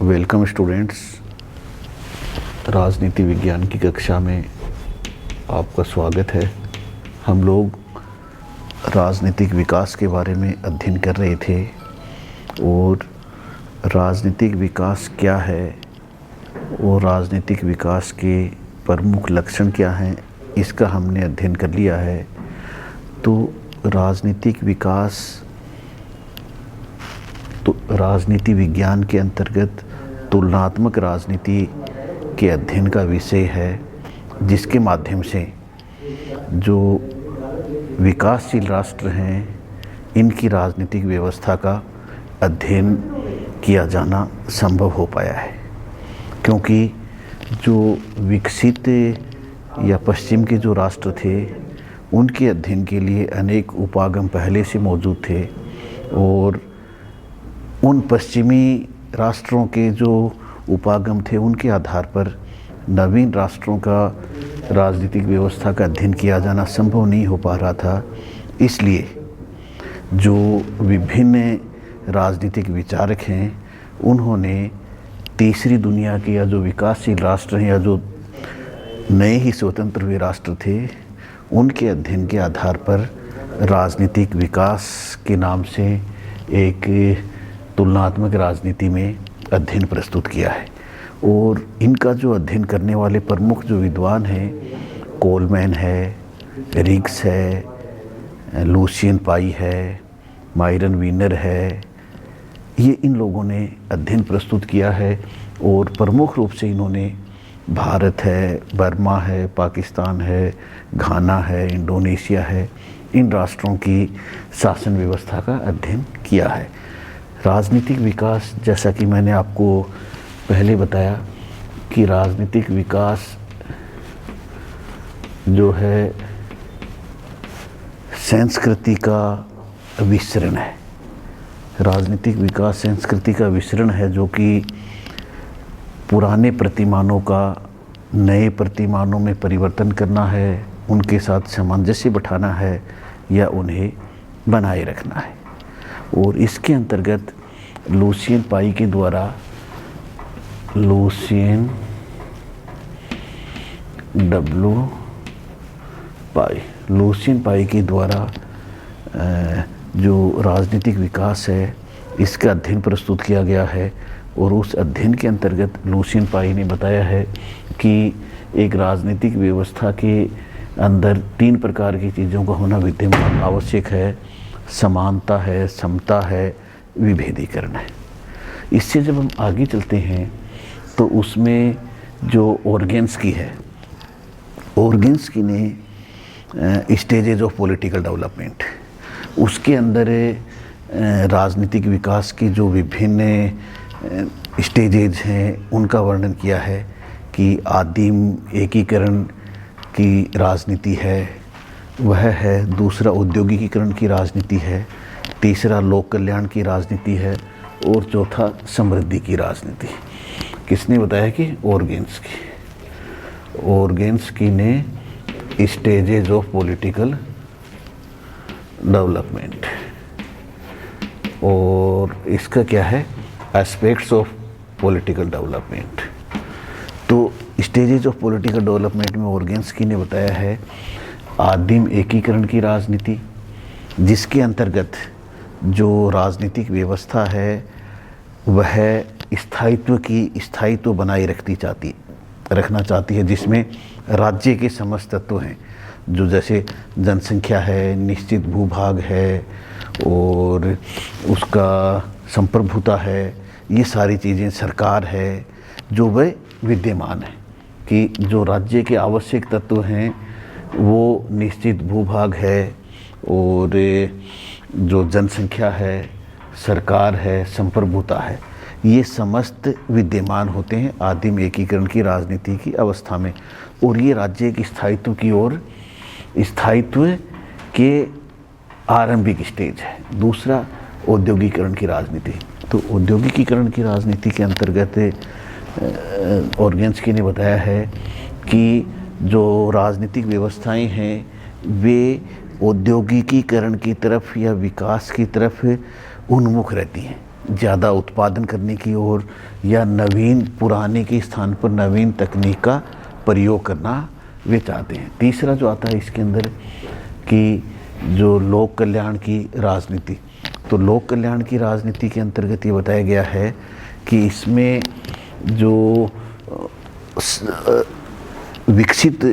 Welcome students. राजनीति विज्ञान की कक्षा में आपका स्वागत है। हम लोग राजनीतिक विकास के बारे में अध्ययन कर रहे थे और राजनीतिक विकास क्या है और राजनीतिक विकास के प्रमुख लक्षण क्या हैं, इसका हमने अध्ययन कर लिया है। तो राजनीतिक विकास तो राजनीति विज्ञान के अंतर्गत तुलनात्मक राजनीति के अध्ययन का विषय है, जिसके माध्यम से जो विकासशील राष्ट्र हैं इनकी राजनीतिक व्यवस्था का अध्ययन किया जाना संभव हो पाया है। क्योंकि जो विकसित या पश्चिम के जो राष्ट्र थे उनके अध्ययन के लिए अनेक उपागम पहले से मौजूद थे और उन पश्चिमी राष्ट्रों के जो उपागम थे उनके आधार पर नवीन राष्ट्रों का राजनीतिक व्यवस्था का अध्ययन किया जाना संभव नहीं हो पा रहा था। इसलिए जो विभिन्न राजनीतिक विचारक हैं उन्होंने तीसरी दुनिया के या जो विकासशील राष्ट्र हैं या जो नए ही स्वतंत्र हुए राष्ट्र थे उनके अध्ययन के आधार पर राजनीतिक विकास के नाम से एक तुलनात्मक राजनीति में अध्ययन प्रस्तुत किया है। और इनका जो अध्ययन करने वाले प्रमुख जो विद्वान हैं, कोलमैन है, रिग्स है, लुसियन पाई है, मायरन वीनर है, ये इन लोगों ने अध्ययन प्रस्तुत किया है। और प्रमुख रूप से इन्होंने भारत है, बर्मा है, पाकिस्तान है, घाना है, इंडोनेशिया है, इन राष्ट्रों की शासन व्यवस्था का अध्ययन किया है। राजनीतिक विकास, जैसा कि मैंने आपको पहले बताया कि राजनीतिक विकास जो है संस्कृति का विसरण है। राजनीतिक विकास संस्कृति का विसरण है, जो कि पुराने प्रतिमानों का नए प्रतिमानों में परिवर्तन करना है, उनके साथ सामंजस्य बिठाना है या उन्हें बनाए रखना है। और इसके अंतर्गत लुसियन पाई के द्वारा लुसियन पाई के द्वारा जो राजनीतिक विकास है इसका अध्ययन प्रस्तुत किया गया है। और उस अध्ययन के अंतर्गत लुसियन पाई ने बताया है कि एक राजनीतिक व्यवस्था के अंदर तीन प्रकार की चीज़ों का होना विद्यमान आवश्यक है। समानता है, समता है, विभेदीकरण है। इससे जब हम आगे चलते हैं तो उसमें जो ओर्गेन्स्की है, ओर्गेन्स्की ने स्टेजेज ऑफ पॉलिटिकल डेवलपमेंट, उसके अंदर राजनीतिक विकास के जो विभिन्न स्टेजेज हैं उनका वर्णन किया है कि आदिम एकीकरण की राजनीति है, वह है। दूसरा औद्योगिकीकरण की राजनीति है। तीसरा लोक कल्याण की राजनीति है और चौथा समृद्धि की राजनीति। किसने बताया कि ओर्गेन्स्की ने स्टेजेज ऑफ पॉलिटिकल डेवलपमेंट, और इसका क्या है एस्पेक्ट्स ऑफ पॉलिटिकल डेवलपमेंट। तो स्टेजेज ऑफ पॉलिटिकल डेवलपमेंट में ओर्गेन्स्की ने बताया है आदिम एकीकरण की राजनीति, जिसके अंतर्गत जो राजनीतिक व्यवस्था है वह स्थायित्व बनाए रखना चाहती है, जिसमें राज्य के समस्त तत्व हैं, जो जैसे जनसंख्या है, निश्चित भूभाग है और उसका संप्रभुता है, ये सारी चीज़ें, सरकार है, जो वह विद्यमान है कि जो राज्य के आवश्यक तत्व हैं वो निश्चित भूभाग है और जो जनसंख्या है, सरकार है, संप्रभुता है, ये समस्त विद्यमान होते हैं आदिम एकीकरण की राजनीति की अवस्था में। और ये राज्य की स्थायित्व के आरंभिक स्टेज है। दूसरा औद्योगिकीकरण की राजनीति। तो औद्योगिकीकरण की राजनीति के अंतर्गत ओर्गेन्स्की ने बताया है कि जो राजनीतिक व्यवस्थाएं हैं वे औद्योगिकीकरण की तरफ या विकास की तरफ उन्मुख रहती हैं। ज़्यादा उत्पादन करने की ओर या नवीन पुराने के स्थान पर नवीन तकनीक का प्रयोग करना वे चाहते हैं। तीसरा जो आता है इसके अंदर कि जो लोक कल्याण की राजनीति, तो लोक कल्याण की राजनीति के अंतर्गत ये बताया गया है कि इसमें जो विकसित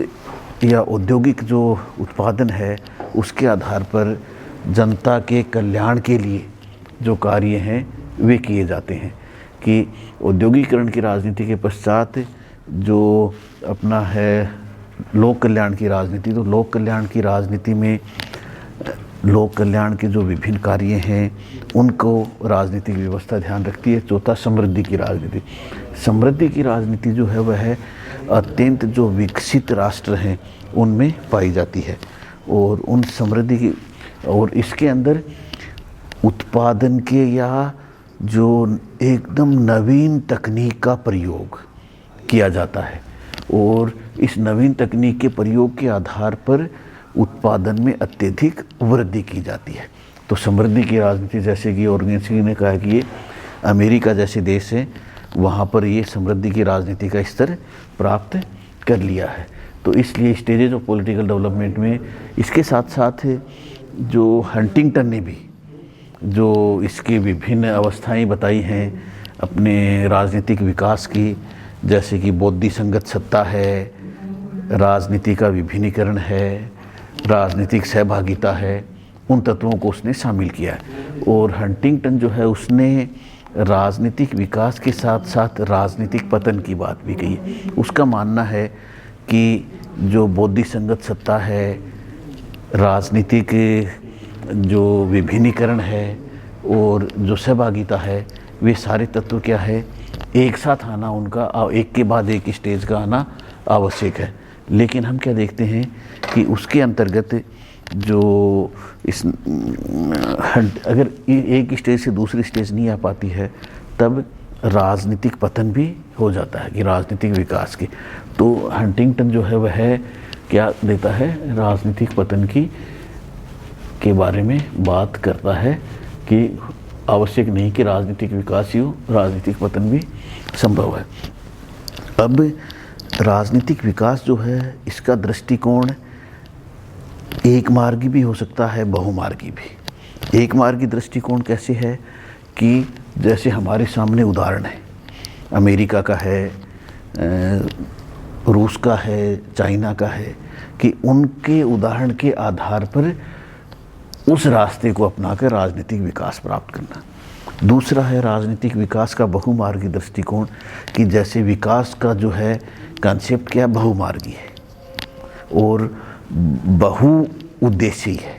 या औद्योगिक जो उत्पादन है उसके आधार पर जनता के कल्याण के लिए जो कार्य हैं वे किए जाते हैं। कि औद्योगिकरण की राजनीति के पश्चात जो अपना है लोक कल्याण की राजनीति, तो लोक कल्याण की राजनीति में लोक कल्याण के जो विभिन्न कार्य हैं उनको राजनीतिक व्यवस्था ध्यान रखती है। चौथा, समृद्धि की राजनीति। समृद्धि की राजनीति जो है वह अत्यंत जो विकसित राष्ट्र हैं उनमें पाई जाती है और उन समृद्धि की और इसके अंदर उत्पादन के या जो एकदम नवीन तकनीक का प्रयोग किया जाता है और इस नवीन तकनीक के प्रयोग के आधार पर उत्पादन में अत्यधिक वृद्धि की जाती है। तो समृद्धि की राजनीति, जैसे कि ऑर्गेनिक ने कहा कि ये अमेरिका जैसे देश हैं वहाँ पर ये समृद्धि की राजनीति का स्तर प्राप्त कर लिया है। तो इसलिए स्टेजेज ऑफ पॉलिटिकल डेवलपमेंट में इसके साथ साथ जो हंटिंगटन ने भी जो इसकी विभिन्न अवस्थाएं बताई हैं अपने राजनीतिक विकास की, जैसे कि बौद्धि संगत सत्ता है, राजनीति का विभिन्नीकरण है, राजनीतिक सहभागिता है, उन तत्वों को उसने शामिल किया है। और हंटिंगटन जो है उसने राजनीतिक विकास के साथ साथ राजनीतिक पतन की बात भी कही है। उसका मानना है कि जो बौद्धि संगत सत्ता है, राजनीतिक जो विभिन्नीकरण है और जो सहभागिता है, वे सारे तत्व क्या है एक साथ आना, उनका एक के बाद एक स्टेज का आना आवश्यक है। लेकिन हम क्या देखते हैं कि उसके अंतर्गत जो इस अगर एक स्टेज से दूसरी स्टेज नहीं आ पाती है तब राजनीतिक पतन भी हो जाता है कि राजनीतिक विकास की। तो हंटिंगटन जो है वह क्या देता है, राजनीतिक पतन के बारे में बात करता है कि आवश्यक नहीं कि राजनीतिक विकास ही हो, राजनीतिक पतन भी संभव है। अब राजनीतिक विकास जो है इसका दृष्टिकोण एक मार्गी भी हो सकता है, बहुमार्गी भी। एक मार्गी दृष्टिकोण कैसे है कि जैसे हमारे सामने उदाहरण है, अमेरिका का है, रूस का है, चाइना का है, कि उनके उदाहरण के आधार पर उस रास्ते को अपनाकर राजनीतिक विकास प्राप्त करना। दूसरा है राजनीतिक विकास का बहुमार्गी दृष्टिकोण कि जैसे विकास का जो है कॉन्सेप्ट क्या बहुमार्गी है और बहु उद्देश्यी है।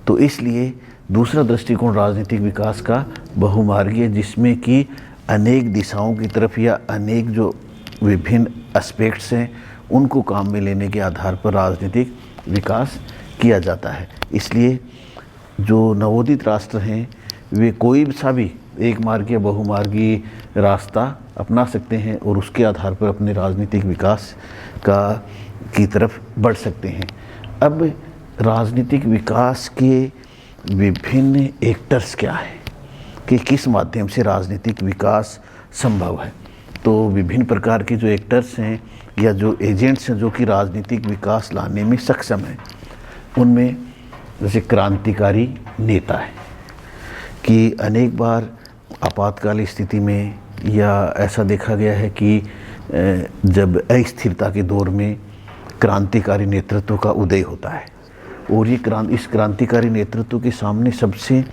तो इसलिए दूसरा दृष्टिकोण राजनीतिक विकास का बहुमार्गी है, जिसमें कि अनेक दिशाओं की तरफ या अनेक जो विभिन्न एस्पेक्ट्स हैं उनको काम में लेने के आधार पर राजनीतिक विकास किया जाता है। इसलिए जो नवोदित राष्ट्र हैं वे कोई सा भी एक मार्गी या बहुमार्गी रास्ता अपना सकते हैं और उसके आधार पर अपने राजनीतिक विकास की तरफ बढ़ सकते हैं। अब राजनीतिक विकास के विभिन्न एक्टर्स क्या हैं कि किस माध्यम से राजनीतिक विकास संभव है। तो विभिन्न प्रकार के जो एक्टर्स हैं या जो एजेंट्स हैं जो कि राजनीतिक विकास लाने में सक्षम हैं, उनमें जैसे क्रांतिकारी नेता है कि अनेक बार आपातकाल स्थिति में या ऐसा देखा गया है कि जब अस्थिरता के दौर में क्रांतिकारी नेतृत्व का उदय होता है और ये इस क्रांतिकारी नेतृत्व के सामने सबसे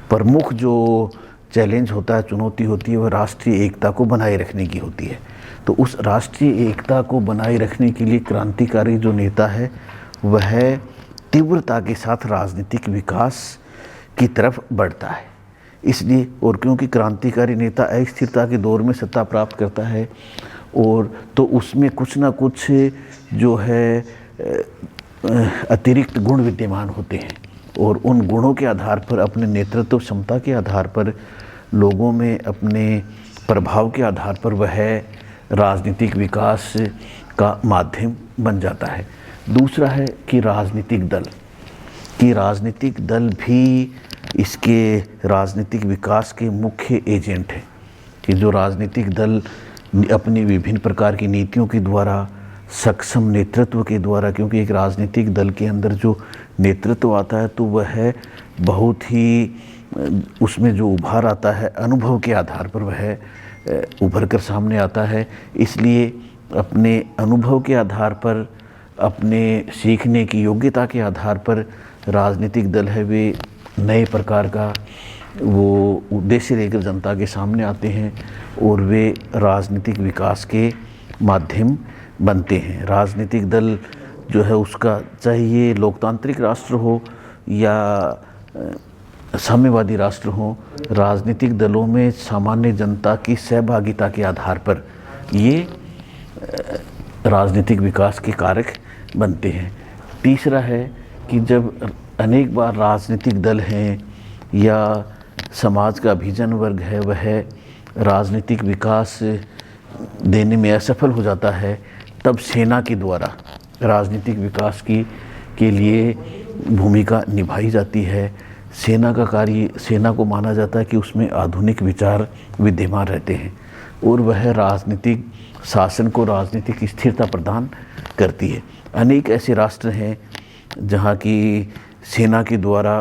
प्रमुख जो चैलेंज होता है, चुनौती होती है, वह राष्ट्रीय एकता को बनाए रखने की होती है। तो उस राष्ट्रीय एकता को बनाए रखने के लिए क्रांतिकारी जो नेता है वह तीव्रता के साथ राजनीतिक विकास की तरफ बढ़ता है। इसलिए और क्योंकि क्रांतिकारी नेता अस्थिरता के दौर में सत्ता प्राप्त करता है और तो उसमें कुछ ना कुछ जो है अतिरिक्त गुण विद्यमान होते हैं और उन गुणों के आधार पर, अपने नेतृत्व क्षमता के आधार पर, लोगों में अपने प्रभाव के आधार पर वह राजनीतिक विकास का माध्यम बन जाता है। दूसरा है कि राजनीतिक दल भी इसके राजनीतिक विकास के मुख्य एजेंट हैं, कि जो राजनीतिक दल अपनी विभिन्न प्रकार की नीतियों के द्वारा, सक्षम नेतृत्व के द्वारा, क्योंकि एक राजनीतिक दल के अंदर जो नेतृत्व आता है तो वह बहुत ही, उसमें जो उभार आता है अनुभव के आधार पर वह उभर कर सामने आता है। इसलिए अपने अनुभव के आधार पर, अपने सीखने की योग्यता के आधार पर राजनीतिक दल है वे नए प्रकार का वो उद्देश्य लेकर जनता के सामने आते हैं और वे राजनीतिक विकास के माध्यम बनते हैं। राजनीतिक दल जो है उसका, चाहे ये लोकतांत्रिक राष्ट्र हो या साम्यवादी राष्ट्र हो, राजनीतिक दलों में सामान्य जनता की सहभागिता के आधार पर ये राजनीतिक विकास के कारक बनते हैं। तीसरा है कि जब अनेक बार राजनीतिक दल हैं या समाज का अभिजन वर्ग है वह राजनीतिक विकास देने में असफल हो जाता है, तब सेना के द्वारा राजनीतिक विकास के लिए भूमिका निभाई जाती है। सेना का कार्य, सेना को माना जाता है कि उसमें आधुनिक विचार विद्यमान रहते हैं और वह राजनीतिक शासन को राजनीतिक स्थिरता प्रदान करती है। अनेक ऐसे राष्ट्र हैं जहाँ की सेना के द्वारा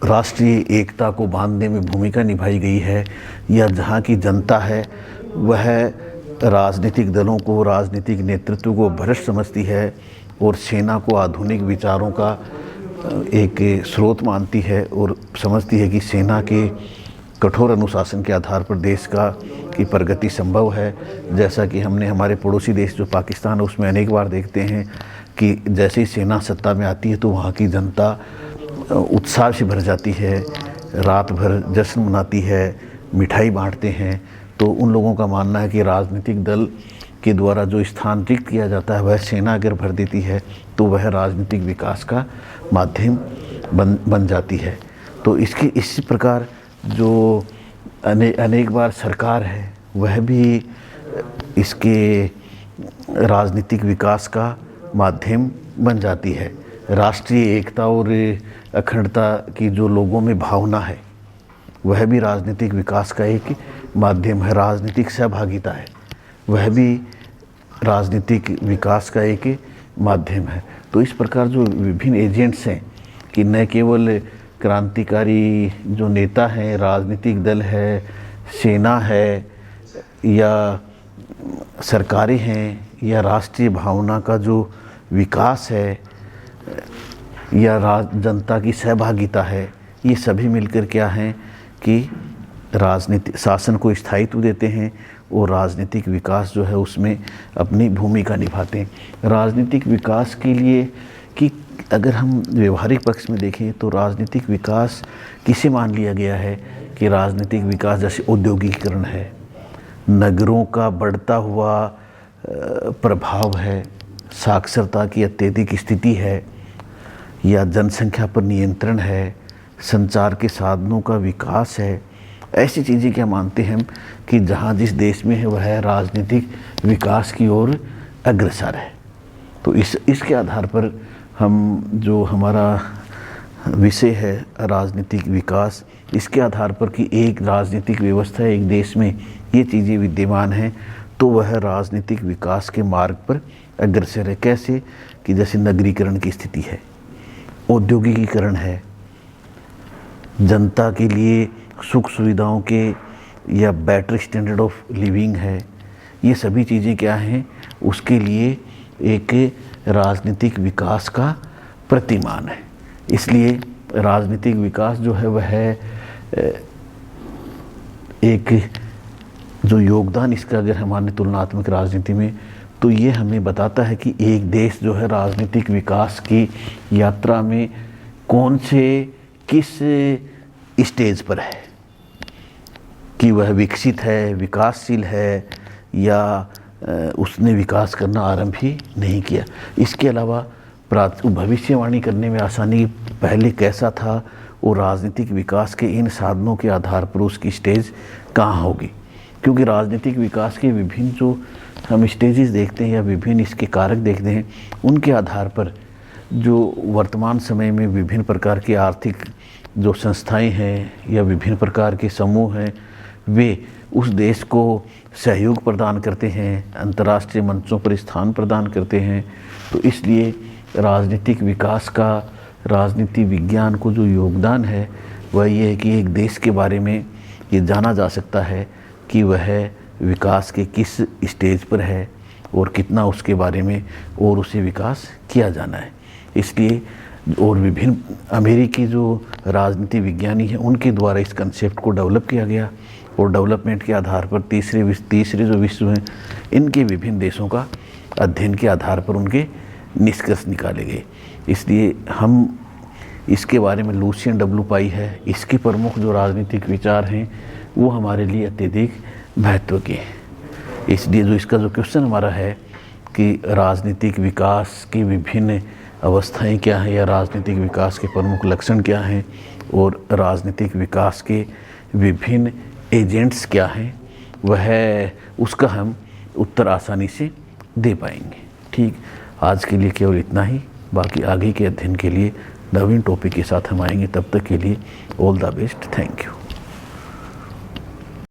राष्ट्रीय एकता को बांधने में भूमिका निभाई गई है, या जहाँ की जनता है वह राजनीतिक दलों को, राजनीतिक नेतृत्व को भ्रष्ट समझती है और सेना को आधुनिक विचारों का एक स्रोत मानती है और समझती है कि सेना के कठोर अनुशासन के आधार पर देश की प्रगति संभव है। जैसा कि हमने हमारे पड़ोसी देश जो पाकिस्तान है उसमें अनेक बार देखते हैं कि जैसे ही सेना सत्ता में आती है तो वहाँ की जनता उत्साह से भर जाती है, रात भर जश्न मनाती है, मिठाई बांटते हैं। तो उन लोगों का मानना है कि राजनीतिक दल के द्वारा जो स्थान रिक्त किया जाता है वह सेना अगर भर देती है तो वह राजनीतिक विकास का माध्यम बन जाती है। तो इसी प्रकार जो अनेक बार सरकार है वह भी इसके राजनीतिक विकास का माध्यम बन जाती है। राष्ट्रीय एकता और अखंडता की जो लोगों में भावना है वह भी राजनीतिक विकास का एक माध्यम है। राजनीतिक सहभागिता है वह भी राजनीतिक विकास का एक माध्यम है। तो इस प्रकार जो विभिन्न एजेंट्स हैं कि न केवल क्रांतिकारी जो नेता हैं, राजनीतिक दल है, सेना है या सरकारें हैं, या राष्ट्रीय भावना का जो विकास है, या जनता की सहभागिता है, ये सभी मिलकर क्या हैं कि राजनीतिक शासन को स्थायित्व देते हैं और राजनीतिक विकास जो है उसमें अपनी भूमिका निभाते हैं। राजनीतिक विकास के लिए कि अगर हम व्यवहारिक पक्ष में देखें तो राजनीतिक विकास किसे मान लिया गया है कि राजनीतिक विकास जैसे औद्योगिकीकरण है, नगरों का बढ़ता हुआ प्रभाव है, साक्षरता की अत्यधिक स्थिति है, या जनसंख्या पर नियंत्रण है, संचार के साधनों का विकास है। ऐसी चीज़ें क्या मानते हैं कि जहाँ जिस देश में है वह राजनीतिक विकास की ओर अग्रसर है। तो इसके आधार पर हम जो हमारा विषय है राजनीतिक विकास, इसके आधार पर कि एक राजनीतिक व्यवस्था एक देश में ये चीज़ें विद्यमान हैं तो वह राजनीतिक विकास के मार्ग पर अग्रसर है। कैसे कि जैसे नगरीकरण की स्थिति है, औद्योगिकीकरण है, जनता के लिए सुख सुविधाओं के या बेटर स्टैंडर्ड ऑफ लिविंग है, ये सभी चीज़ें क्या हैं उसके लिए एक राजनीतिक विकास का प्रतिमान है। इसलिए राजनीतिक विकास जो है वह एक जो योगदान इसका अगर हमारे तुलनात्मक राजनीति में, तो ये हमें बताता है कि एक देश जो है राजनीतिक विकास की यात्रा में कौन से किस स्टेज पर है, कि वह विकसित है, विकासशील है, या उसने विकास करना आरंभ ही नहीं किया। इसके अलावा भविष्यवाणी करने में आसानी पहले कैसा था और राजनीतिक विकास के इन साधनों के आधार पर उसकी स्टेज कहाँ होगी, क्योंकि राजनीतिक विकास के विभिन्न जो हम स्टेजेस देखते हैं या विभिन्न इसके कारक देखते हैं उनके आधार पर जो वर्तमान समय में विभिन्न प्रकार की आर्थिक जो संस्थाएं हैं या विभिन्न प्रकार के समूह हैं वे उस देश को सहयोग प्रदान करते हैं, अंतर्राष्ट्रीय मंचों पर स्थान प्रदान करते हैं। तो इसलिए राजनीतिक विकास का, राजनीति विज्ञान को जो योगदान है वह ये है कि एक देश के बारे में ये जाना जा सकता है कि वह विकास के किस स्टेज पर है और कितना उसके बारे में और उसे विकास किया जाना है। इसलिए और विभिन्न अमेरिकी जो राजनीति विज्ञानी हैं उनके द्वारा इस कंसेप्ट को डेवलप किया गया और डेवलपमेंट के आधार पर तीसरे जो विश्व हैं इनके विभिन्न देशों का अध्ययन के आधार पर उनके निष्कर्ष निकाले गए। इसलिए हम इसके बारे में लुसियन डब्ल्यू पाई है, इसके प्रमुख जो राजनीतिक विचार हैं वो हमारे लिए अत्यधिक महत्व के हैं। इसलिए जो इसका जो क्वेश्चन हमारा है कि राजनीतिक विकास की विभिन्न अवस्थाएं क्या हैं या राजनीतिक विकास के प्रमुख लक्षण क्या हैं और राजनीतिक विकास के विभिन्न एजेंट्स क्या हैं, वह उसका हम उत्तर आसानी से दे पाएंगे। ठीक, आज के लिए केवल इतना ही। बाकी आगे के अध्ययन के लिए नवीन टॉपिक के साथ हम आएंगे। तब तक के लिए all the best. Thank you.